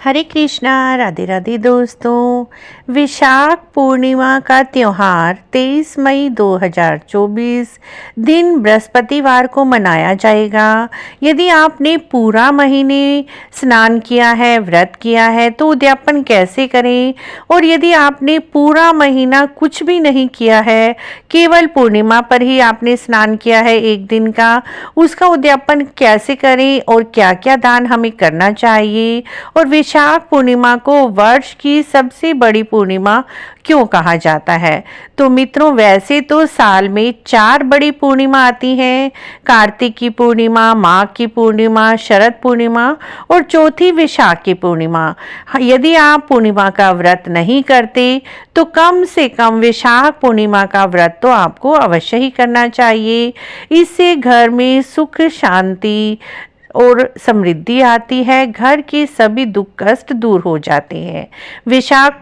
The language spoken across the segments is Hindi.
हरे कृष्णा, राधे राधे दोस्तों। विशाख पूर्णिमा का त्यौहार 23 मई 2024 दिन बृहस्पतिवार को मनाया जाएगा। यदि आपने पूरा महीने स्नान किया है, व्रत किया है तो उद्यापन कैसे करें, और यदि आपने पूरा महीना कुछ भी नहीं किया है, केवल पूर्णिमा पर ही आपने स्नान किया है एक दिन का, उसका उद्यापन कैसे करें और क्या क्या दान हमें करना चाहिए, और विशाख पूर्णिमा को वर्ष की सबसे बड़ी पूर्णिमा क्यों कहा जाता है। तो मित्रों, वैसे तो साल में 4 बड़ी पूर्णिमा आती हैं, कार्तिक की पूर्णिमा, माघ की पूर्णिमा, शरद पूर्णिमा और चौथी विशाख की पूर्णिमा। यदि आप पूर्णिमा का व्रत नहीं करते तो कम से कम विशाख पूर्णिमा का व्रत तो आपको अवश्य ही करना चाहिए। इससे घर में सुख, शांति और समृद्धि आती है, घर के सभी दुख कष्ट दूर हो जाते हैं। विशाख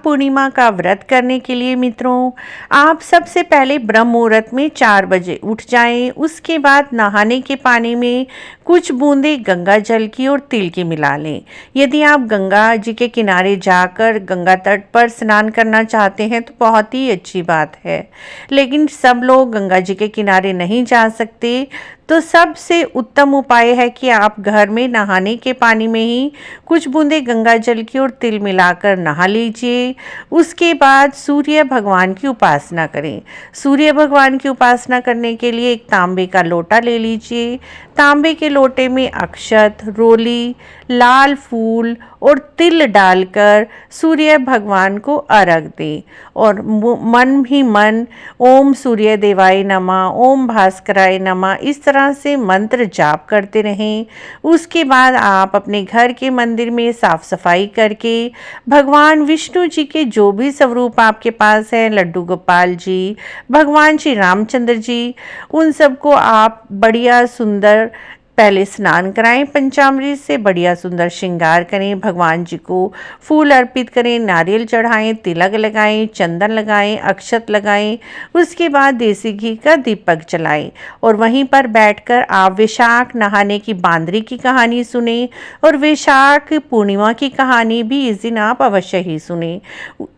पूर्णिमा का व्रत करने के लिए मित्रों, आप सबसे पहले ब्रह्म मुहूर्त में 4 बजे उठ जाएं। उसके बाद नहाने के पानी में कुछ बूंदें गंगा जल की और तिल की मिला लें। यदि आप गंगा जी के किनारे जाकर गंगा तट पर स्नान करना चाहते हैं तो बहुत ही अच्छी बात है, लेकिन सब लोग गंगा जी के किनारे नहीं जा सकते, तो सबसे उत्तम उपाय है कि आप घर में नहाने के पानी में ही कुछ बूंदे गंगा जल की और तिल मिलाकर नहा लीजिए। उसके बाद सूर्य भगवान की उपासना करें। सूर्य भगवान की उपासना करने के लिए एक तांबे का लोटा ले लीजिए। तांबे के लोटे में अक्षत, रोली, लाल फूल और तिल डालकर सूर्य भगवान को अर्घ दें और मन ही मन ओम सूर्य देवाय नमः, ओम भास्कराय नमः, इस तरह से मंत्र जाप करते रहें। उसके बाद आप अपने घर के मंदिर में साफ सफाई करके भगवान विष्णु जी के जो भी स्वरूप आपके पास है, लड्डू गोपाल जी, भगवान श्री रामचंद्र जी, उन सबको आप बढ़िया सुंदर पहले स्नान कराएं, पंचामृत से बढ़िया सुंदर श्रृंगार करें, भगवान जी को फूल अर्पित करें, नारियल चढ़ाएं, तिलक लगाएं, चंदन लगाएं, अक्षत लगाएं। उसके बाद देसी घी का दीपक जलाएं और वहीं पर बैठकर आप विशाख नहाने की बांदरी की कहानी सुने और विशाख पूर्णिमा की कहानी भी इस दिन आप अवश्य ही सुने।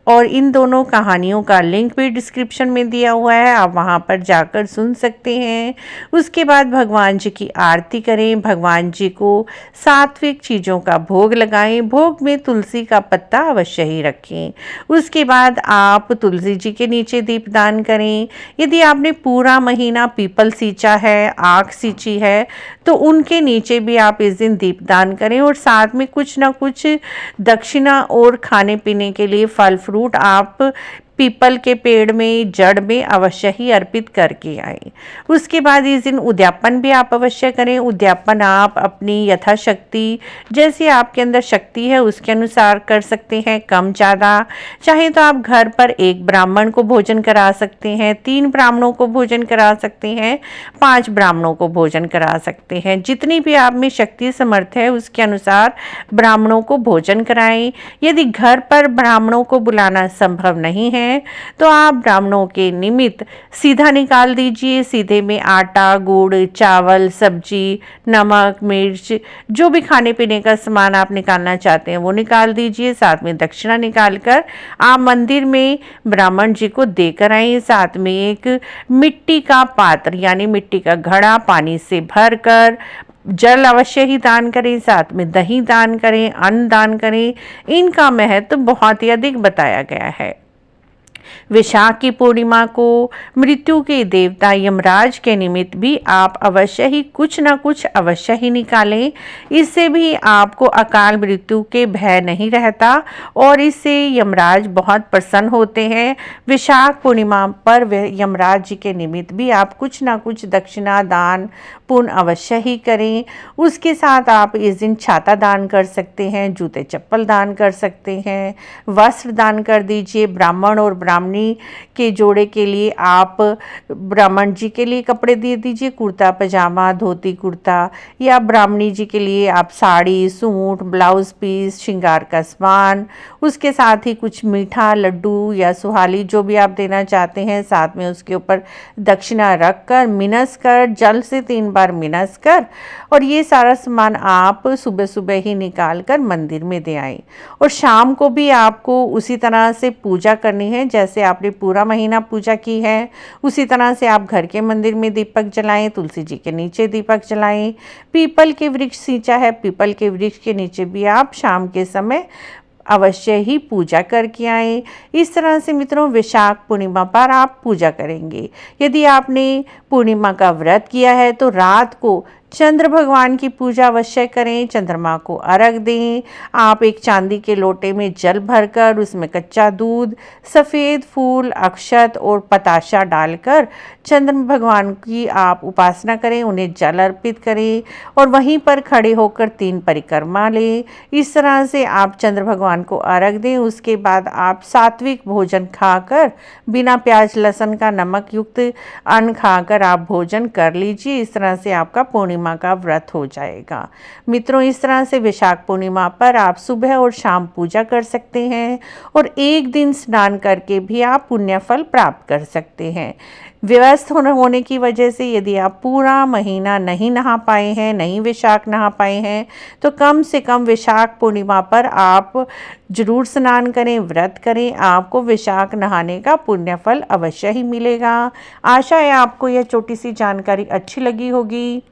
और इन दोनों कहानियों का लिंक भी डिस्क्रिप्शन में दिया हुआ है, आप वहां पर जाकर सुन सकते हैं। उसके बाद भगवान जी की आरती करें, भगवान जी को सात्विक चीज़ों का भोग लगाएं, भोग में तुलसी का पत्ता अवश्य ही रखें। उसके बाद आप तुलसी जी के नीचे दीपदान करें। यदि आपने पूरा महीना पीपल सींचा है, आक सींची है, तो उनके नीचे भी आप इस दिन दीपदान करें और साथ में कुछ ना कुछ दक्षिणा और खाने पीने के लिए फल फ्रूट आप पीपल के पेड़ में, जड़ में अवश्य ही अर्पित करके आए। उसके बाद इस दिन उद्यापन भी आप अवश्य करें। उद्यापन आप अपनी यथाशक्ति, जैसे आपके अंदर शक्ति है उसके अनुसार कर सकते हैं, कम ज़्यादा। चाहे तो आप घर पर एक ब्राह्मण को भोजन करा सकते हैं, 3 ब्राह्मणों को भोजन करा सकते हैं, 5 ब्राह्मणों को भोजन करा सकते हैं। जितनी भी आप में शक्ति समर्थ है उसके अनुसार ब्राह्मणों को भोजन कराएं। यदि घर पर ब्राह्मणों को बुलाना संभव नहीं है तो आप ब्राह्मणों के निमित्त सीधा निकाल दीजिए। सीधे में आटा, गुड़, चावल, सब्जी, नमक, मिर्च, जो भी खाने पीने का सामान आप निकालना चाहते हैं वो निकाल दीजिए। साथ में दक्षिणा निकालकर आप मंदिर में ब्राह्मण जी को देकर आए। साथ में एक मिट्टी का पात्र यानी मिट्टी का घड़ा पानी से भरकर जल अवश्य ही दान करें, साथ में दही दान करें, अन्न दान करें। इनका महत्व बहुत ही अधिक बताया गया है। विशाख की पूर्णिमा को मृत्यु के देवता यमराज के निमित्त भी आप अवश्य ही कुछ ना कुछ अवश्य ही निकालें। इससे भी आपको अकाल मृत्यु के भय नहीं रहता और इससे यमराज बहुत प्रसन्न होते हैं। विशाख पूर्णिमा पर यमराज जी के निमित्त भी आप कुछ ना कुछ दक्षिणा दान पुण्य अवश्य ही करें। उसके साथ आप इस दिन छाता दान कर सकते हैं, जूते चप्पल दान कर सकते हैं, वस्त्र दान कर दीजिए। ब्राह्मण और ब्राह्मणी के जोड़े के लिए आप ब्राह्मण जी के लिए कपड़े दे दीजिए, कुर्ता पजामा, धोती कुर्ता, या ब्राह्मणी जी के लिए आप साड़ी, सूट, ब्लाउज पीस, श्रृंगार का सामान, उसके साथ ही कुछ मीठा, लड्डू या सुहाली जो भी आप देना चाहते हैं, साथ में उसके ऊपर दक्षिणा रख कर मिनस कर, जल से 3 बार मिनस कर, और ये सारा सामान आप सुबह सुबह ही निकाल कर मंदिर में दे आएं। और शाम को भी आपको उसी तरह से पूजा करनी है जैसे आपने पूरा महीना पूजा की है। उसी तरह से आप घर के मंदिर में दीपक जलाएं, तुलसी जी के नीचे दीपक जलाएं, पीपल के वृक्ष सींचा है, पीपल के वृक्ष के नीचे भी आप शाम के समय अवश्य ही पूजा करके आएं। इस तरह से मित्रों वैशाख पूर्णिमा पर आप पूजा करेंगे। यदि आपने पूर्णिमा का व्रत किया है तो रात को चंद्र भगवान की पूजा अवश्य करें, चंद्रमा को अर्घ दें। आप एक चांदी के लोटे में जल भरकर उसमें कच्चा दूध, सफ़ेद फूल, अक्षत और पताशा डालकर चंद्र भगवान की आप उपासना करें, उन्हें जल अर्पित करें और वहीं पर खड़े होकर 3 परिक्रमा लें। इस तरह से आप चंद्र भगवान को अर्घ दें। उसके बाद आप सात्विक भोजन खाकर, बिना प्याज लहसुन का नमक युक्त अन्न खाकर आप भोजन कर लीजिए। इस तरह से आपका पूर्णिमा का व्रत हो जाएगा। मित्रों, इस तरह से वैशाख पूर्णिमा पर आप सुबह और शाम पूजा कर सकते हैं और एक दिन स्नान करके भी आप पुण्य फल प्राप्त कर सकते हैं। व्यस्त होने की वजह से यदि आप पूरा महीना नहीं नहा पाए हैं, नहीं वैशाख नहा पाए हैं, तो कम से कम वैशाख पूर्णिमा पर आप जरूर स्नान करें, व्रत करें। आपको वैशाख नहाने का पुण्य फल अवश्य ही मिलेगा। आशा है आपको यह छोटी सी जानकारी अच्छी लगी होगी।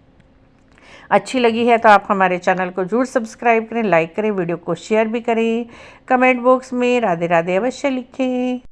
अच्छी लगी है तो आप हमारे चैनल को जरूर सब्सक्राइब करें, लाइक करें, वीडियो को शेयर भी करें। कमेंट बॉक्स में राधे राधे अवश्य लिखें।